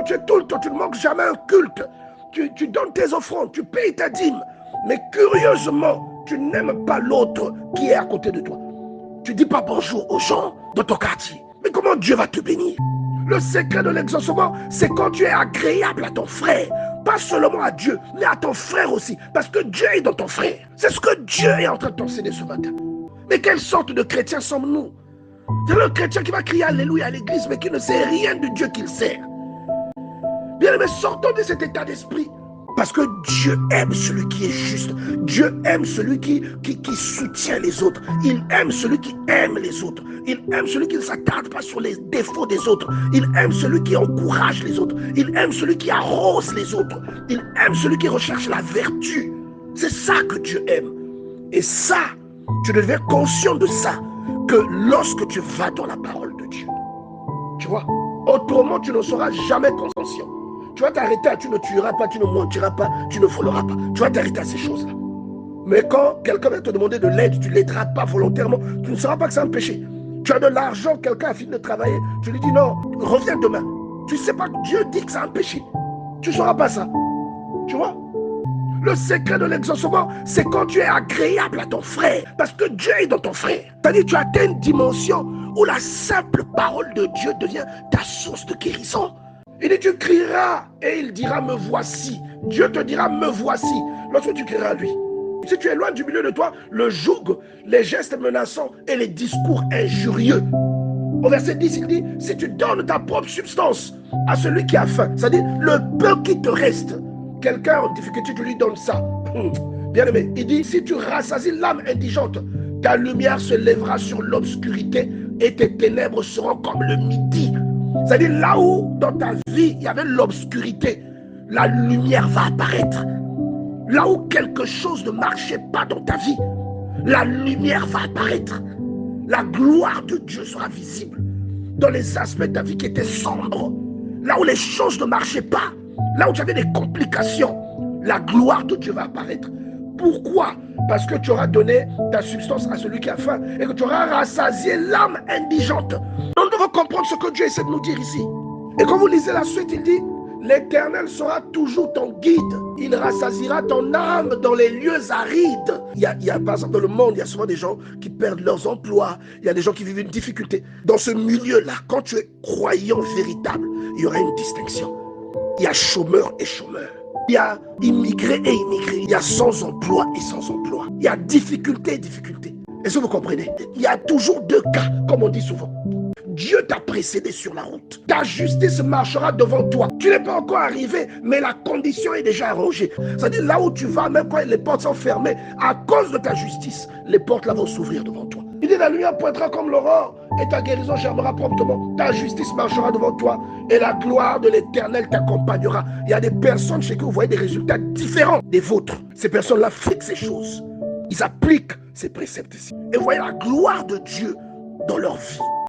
Tu es tout le temps, tu ne manques jamais un culte. Tu donnes tes offrandes, tu payes ta dîme. Mais curieusement, tu n'aimes pas l'autre qui est à côté de toi. Tu ne dis pas bonjour aux gens de ton quartier. Mais comment Dieu va te bénir? Le secret de l'exaucement, c'est quand tu es agréable à ton frère. Pas seulement à Dieu, mais à ton frère aussi. Parce que Dieu est dans ton frère. C'est ce que Dieu est en train de t'enseigner ce matin. Mais quelle sorte de chrétien sommes-nous? C'est le chrétien qui va crier Alléluia à l'église, mais qui ne sait rien de Dieu qu'il sert. Bien aimé, sortons de cet état d'esprit. Parce que Dieu aime celui qui est juste. Dieu aime celui qui soutient les autres. Il aime celui qui aime les autres. Il aime celui qui ne s'attarde pas sur les défauts des autres. Il aime celui qui encourage les autres. Il aime celui qui arrose les autres. Il aime celui qui recherche la vertu. C'est ça que Dieu aime. Et ça, tu deviens conscient de ça que lorsque tu vas dans la parole de Dieu. Tu vois, autrement tu ne seras jamais conscient. Tu vas t'arrêter à tu ne tueras pas, tu ne mentiras pas, tu ne voleras pas. Tu vas t'arrêter à ces choses-là. Mais quand quelqu'un va te demander de l'aide, tu ne l'aideras pas volontairement. Tu ne sauras pas que c'est un péché. Tu as de l'argent, quelqu'un a fini de travailler, tu lui dis non, reviens demain. Tu ne sais pas que Dieu dit que c'est un péché. Tu ne sauras pas ça. Tu vois? Le secret de l'exaucement, c'est quand tu es agréable à ton frère. Parce que Dieu est dans ton frère. C'est-à-dire tu atteins une dimension où la simple parole de Dieu devient ta source de guérison. Il dit, tu crieras et il dira, me voici. Dieu te dira, me voici, lorsque tu crieras à lui. Si tu es loin du milieu de toi, le joug, les gestes menaçants et les discours injurieux. Au verset 10, il dit, si tu donnes ta propre substance à celui qui a faim, c'est-à-dire le peu qui te reste, quelqu'un en difficulté, tu lui donnes ça. Bien aimé, il dit, si tu rassasies l'âme indigente, ta lumière se lèvera sur l'obscurité et tes ténèbres seront comme le midi. C'est-à-dire là où dans ta vie il y avait l'obscurité, la lumière va apparaître. Là où quelque chose ne marchait pas dans ta vie, la lumière va apparaître. La gloire de Dieu sera visible dans les aspects de ta vie qui étaient sombres. Là où les choses ne marchaient pas, là où tu avais des complications, la gloire de Dieu va apparaître. Pourquoi? Parce que tu auras donné ta substance à celui qui a faim et que tu auras rassasié l'âme indigente. Nous devons comprendre ce que Dieu essaie de nous dire ici. Et quand vous lisez la suite, il dit, l'Éternel sera toujours ton guide. Il rassasiera ton âme dans les lieux arides. Il y a par exemple dans le monde, il y a souvent des gens qui perdent leurs emplois. Il y a des gens qui vivent une difficulté. Dans ce milieu-là, quand tu es croyant véritable, il y aura une distinction. Il y a chômeur et chômeur. Il y a immigré et immigré. Il y a sans emploi et sans emploi. Il y a difficulté et difficulté. Est-ce que vous comprenez? Il y a toujours deux cas, comme on dit souvent. Dieu t'a précédé sur la route. Ta justice marchera devant toi. Tu n'es pas encore arrivé, mais la condition est déjà arrangée. C'est-à-dire là où tu vas, même quand les portes sont fermées, à cause de ta justice, les portes là vont s'ouvrir devant toi. Il dit, la lumière pointera comme l'aurore et ta guérison germera promptement. Ta justice marchera devant toi et la gloire de l'Éternel t'accompagnera. Il y a des personnes chez qui vous voyez des résultats différents des vôtres. Ces personnes-là font ces choses. Ils appliquent ces préceptes ici. Et vous voyez la gloire de Dieu dans leur vie.